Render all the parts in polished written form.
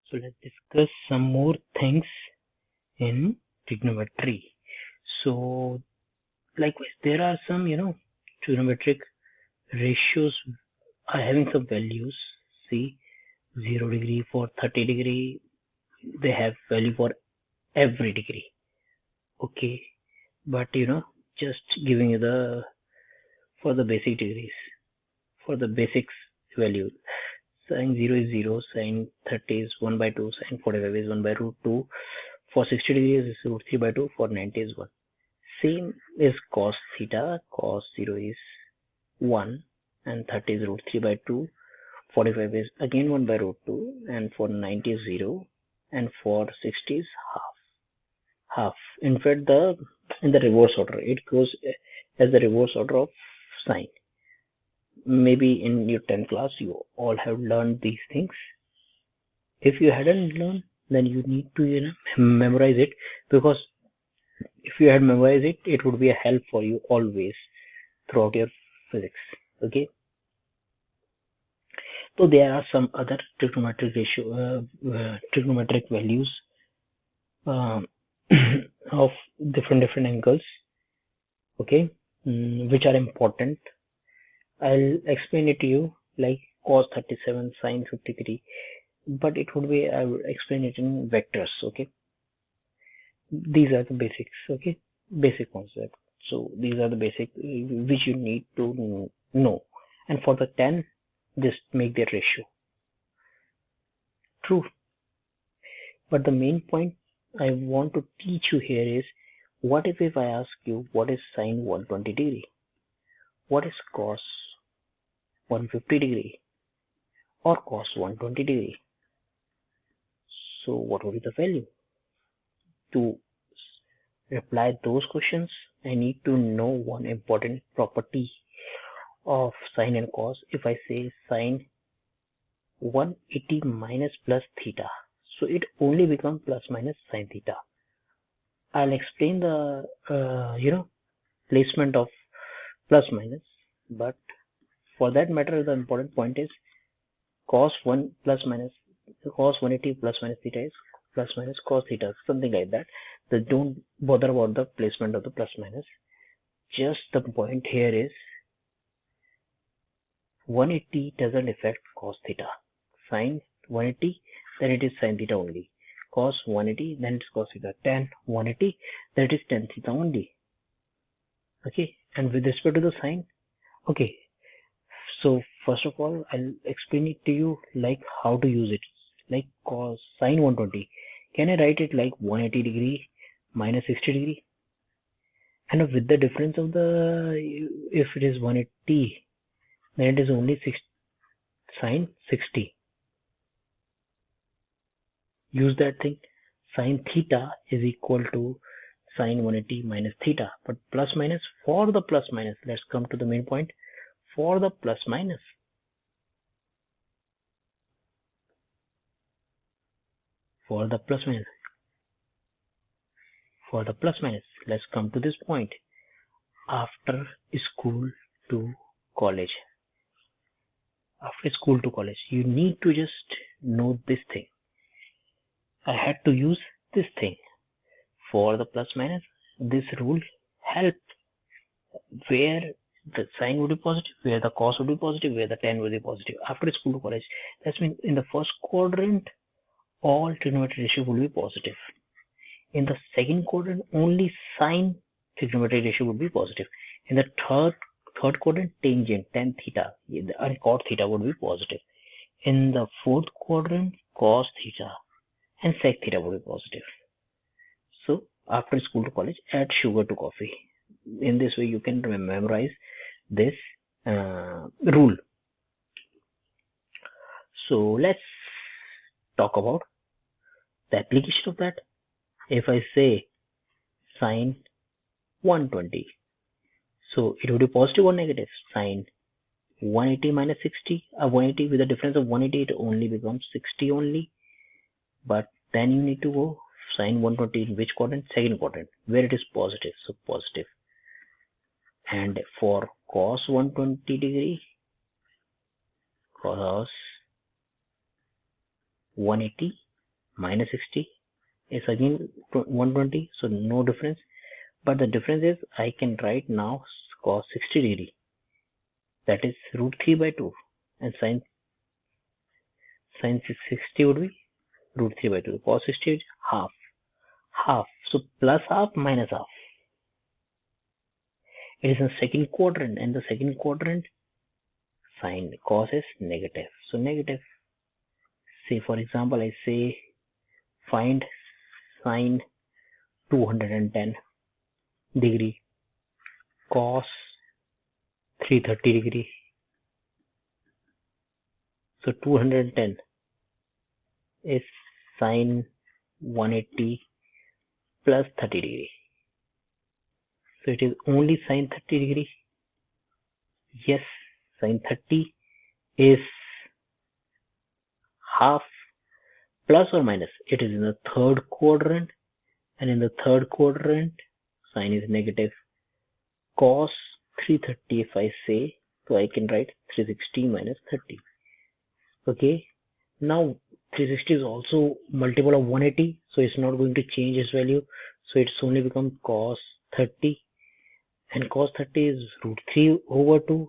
So let's discuss some more things in trigonometry. So likewise, there are some, trigonometric ratios are having some values. See, 0 degree for 30 degree, they have value for every degree. Okay, but just giving you for the basic degrees, for the basics value. Sine 0 is 0, sine 30 is 1 by 2, sine 45 is 1 by root 2, for 60 degrees is root 3 by 2, for 90 is 1. Same is cos theta, cos 0 is 1 and 30 is root 3 by 2, 45 is again 1 by root 2, and for 90 is 0, and for 60 is half. In fact, in the reverse order, it goes as the reverse order of sine. Maybe in your 10th class you all have learned these things. If you hadn't learned, then you need to memorize it, because if you had memorized it, it would be a help for you always throughout your physics. Okay, so there are some other trigonometric values of different angles, okay, which are important. I'll explain it to you, like cos 37, sine 53, but it would be, I will explain it in vectors. Okay, these are the basics. Okay, basic concept. So these are the basic which you need to know, and for the 10, just make their ratio true. But the main point I want to teach you here is, what if I ask you what is sine 120 degree, what is cos 150 degree, or cos 120 degree? So what would be the value? To reply those questions, I need to know one important property of sine and cos. If I say sine 180 minus plus theta, so it only becomes plus minus sine theta. I'll explain the placement of plus minus, but for that matter, the important point is cos 180 plus minus theta is plus minus cos theta, something like that. So don't bother about the placement of the plus minus. Just the point here is 180 doesn't affect cos theta. Sine 180, then it is sine theta only. Cos 180, then it's cos theta. Tan 180, then it is tan theta only. Okay, and with respect to the sine, okay, so first of all, I'll explain it to you like how to use it. Like cos sine 120, can I write it like 180 degree minus 60 degree? And with the difference of if it is 180, then it is only sine 60. Use that thing. Sine theta is equal to sine 180 minus theta, but plus minus, for the plus minus, let's come to the main point. For the plus minus, let's come to this point. After school to college, you need to just know this thing. I had to use this thing for the plus minus. This rule helped where the sine would be positive, where the cos would be positive, where the tan would be positive. After school to college, that means in the first quadrant, all trigonometric ratio will be positive. In the second quadrant, only sine trigonometric ratio would be positive. In the third quadrant, tangent, tan theta and cot theta would be positive. In the fourth quadrant, cos theta and sec theta would be positive. So after school to college, add sugar to coffee. In this way, you can memorize this rule. So let's talk about the application of that. If I say sine 120, so it would be positive or negative. Sine 180 minus 60, 180 with a difference of 180, it only becomes 60 only. But then you need to go sine 120 in which quadrant? Second quadrant, where it is positive, so positive. And for cos 120 degree, cos 180 minus 60 is again 120, so no difference. But the difference is I can write now cos 60 degree, that is root 3 by 2, and sin 60 would be root 3 by 2. Cos 60 is half. So plus half minus half. It is in second quadrant, and the second quadrant sign cos is negative. So negative. Say for example, I say find sine 210 degree, cos 330 degree. So 210 is sine 180 plus 30 degree. So it is only sine 30 degree. Yes, sine 30 is half, plus or minus. It is in the third quadrant, and in the third quadrant sine is negative. Cos 330 if I say, so I can write 360 minus 30. Okay, now 360 is also multiple of 180, so it's not going to change its value, so it's only become cos 30, and cos 30 is root 3 over 2.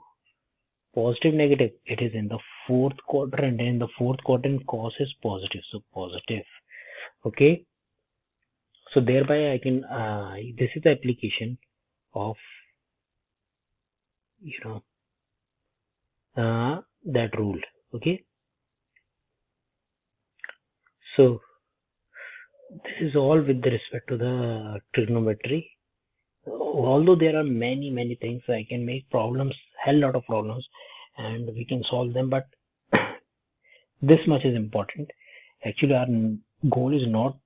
Positive negative, it is in the fourth quadrant, and in the fourth quadrant cos is positive, so positive. Okay, so thereby I can this is the application of that rule. Okay, so this is all with respect to the trigonometry. Although there are many things, I can make problems, hell lot of problems, and we can solve them, but this much is important. Actually, our goal is not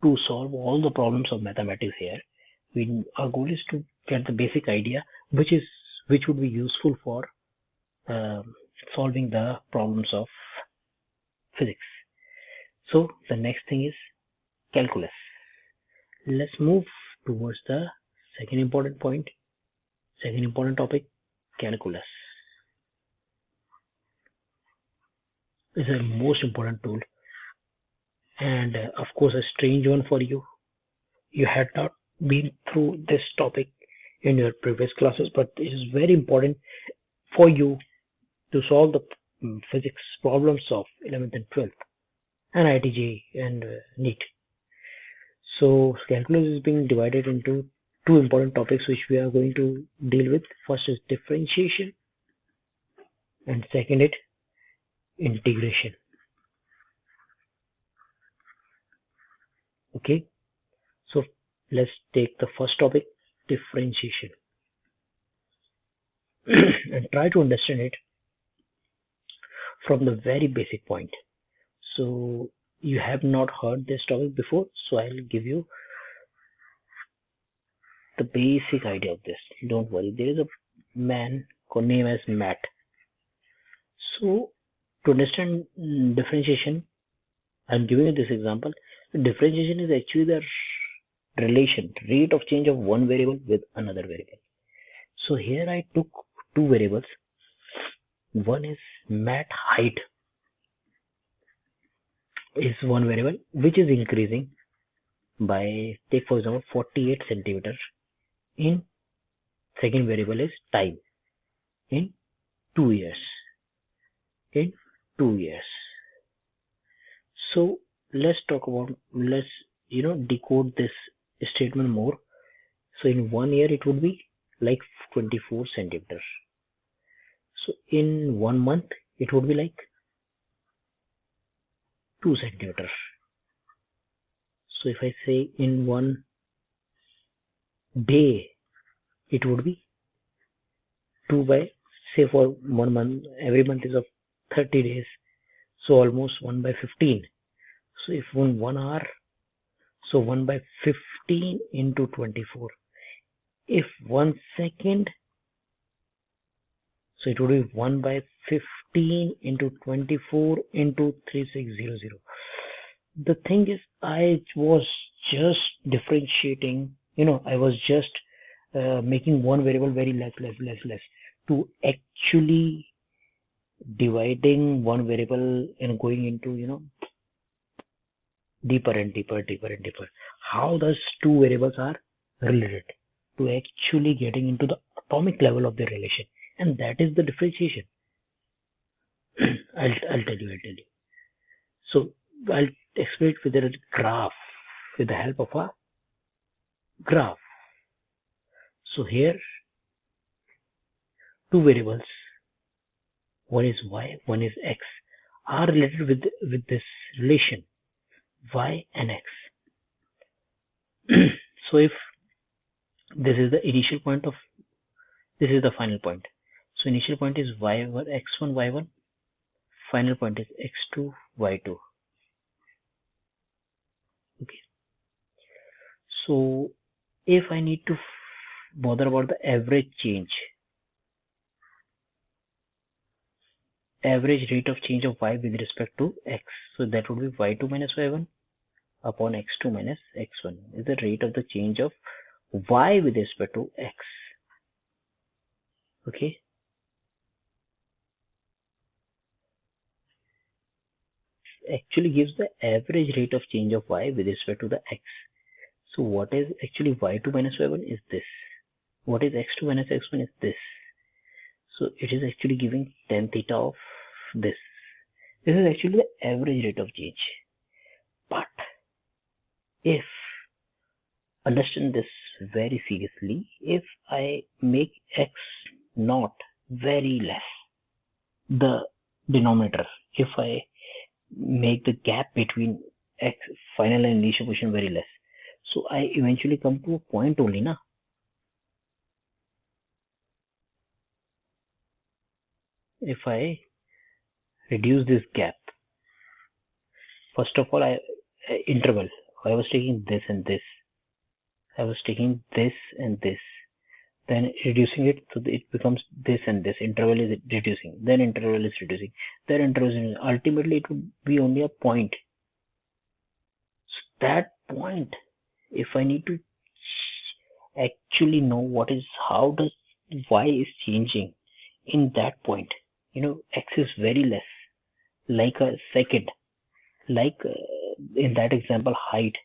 to solve all the problems of mathematics here. Our goal is to get the basic idea, which would be useful for solving the problems of physics. So the next thing is calculus. Let's move towards the second important topic, calculus. Is a most important tool, and of course a strange one for you. You had not been through this topic in your previous classes, but it is very important for you to solve the physics problems of 11th and 12th and Iitjee and Neet. So calculus is being divided into two important topics which we are going to deal with. First is differentiation, and second is integration. Okay, so let's take the first topic, differentiation, and try to understand it from the very basic point. So you have not heard this topic before, so I'll give you the basic idea of this. Don't worry, there is a man named as Matt. So to understand differentiation, I'm giving you this example. Differentiation is actually the rate of change of one variable with another variable. So here I took two variables. One is Matt height is one variable which is increasing by, take for example, 48 centimeters. In second variable is time in 2 years. So let's decode this statement more. So in 1 year it would be like 24 centimeters. So in 1 month it would be like 2 centimeters. So if I say in 1 day it would be 2 by, say for 1 month, every month is of 30 days, so almost 1 by 15. So if 1 hour, so 1 by 15 into 24. If 1 second, so it would be 1 by 15 into 24 into 3600. The thing is, I was just differentiating, I was just making one variable very less to actually dividing one variable and going into deeper and deeper, deeper and deeper. How those two variables are related to actually getting into the atomic level of the relation, and that is the differentiation. I'll tell you. So I'll explain it with a graph, with the help of a graph. So here, two variables, one is y, one is x, are related with this relation y and x. So if this is the initial point of, this is the final point. So initial point is y1, x1, y1. Final point is x2, y2. Okay. So if I need to bother about the average change, average rate of change of y with respect to x, so that would be y2 minus y1 upon x2 minus x1 is the rate of the change of y with respect to x. Okay. Actually gives the average rate of change of y with respect to the x. So what is actually y2 minus y1 is this. What is x2 minus x1 is this. So it is actually giving tan theta of this. This is actually the average rate of change. But if, understand this very seriously, if I make x naught very less, the denominator, if I make the gap between x final and initial position very less, so I eventually come to a point only, na? If I reduce this gap, first of all, interval, I was taking this and this, I was taking this and this, then reducing it so it becomes this and this, interval is reducing, then interval is reducing, then interval is reducing. Ultimately it would be only a point. So that point, if I need to actually know what is, how does y is changing in that point, x is very less, like a second, like in that example, height,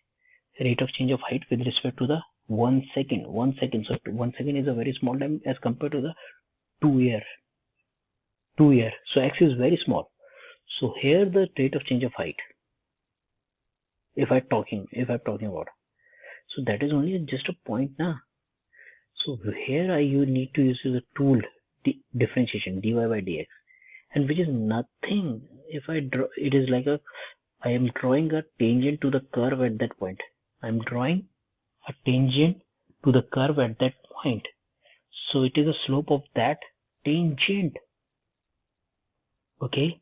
rate of change of height with respect to the 1 second. So 1 second is a very small time as compared to the 2 year. So x is very small. So here the rate of change of height, if I'm talking about, so that is only just a point now. So here you need to use the tool differentiation, dy by dx, and which is nothing. If I draw, it is like I am drawing a tangent to the curve at that point. I'm drawing a tangent to the curve at that point. So it is a slope of that tangent. Okay.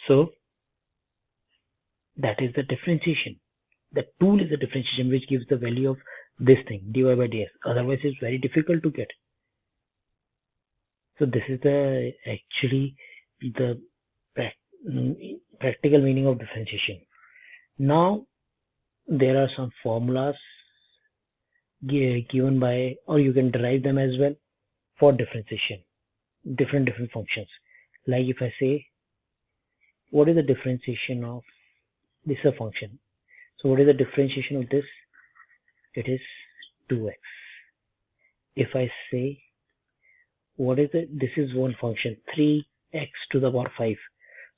So that is the differentiation. The tool is the differentiation which gives the value of this thing, dy by dx. Otherwise it's very difficult to get. So this is actually the practical meaning of differentiation. Now there are some formulas given by, or you can derive them as well, for differentiation, different functions. Like if I say, what is the differentiation of this is a function, so what is the differentiation of this? It is 2x. If I say, what is this is one function, 3x to the power 5,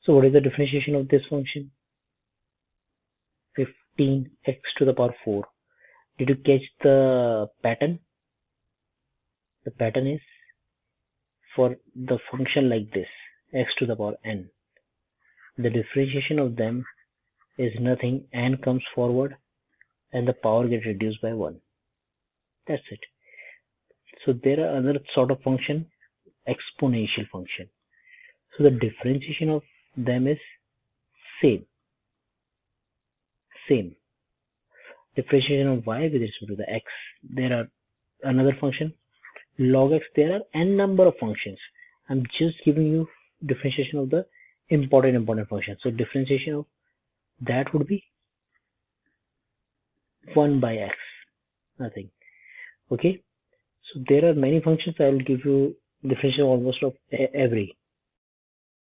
so what is the differentiation of this function? 15x to the power 4. Did you catch the pattern? The pattern is, for the function like this, x to the power n, the differentiation of them is nothing, n comes forward and the power gets reduced by 1. That's it. So there are other sort of function, exponential function. So the differentiation of them is same. Differentiation of y with respect to the x. There are another function, log x. There are n number of functions. I'm just giving you differentiation of the important function. So differentiation of that would be 1 by x, nothing. Okay. So there are many functions. I will give you differentiation almost of every.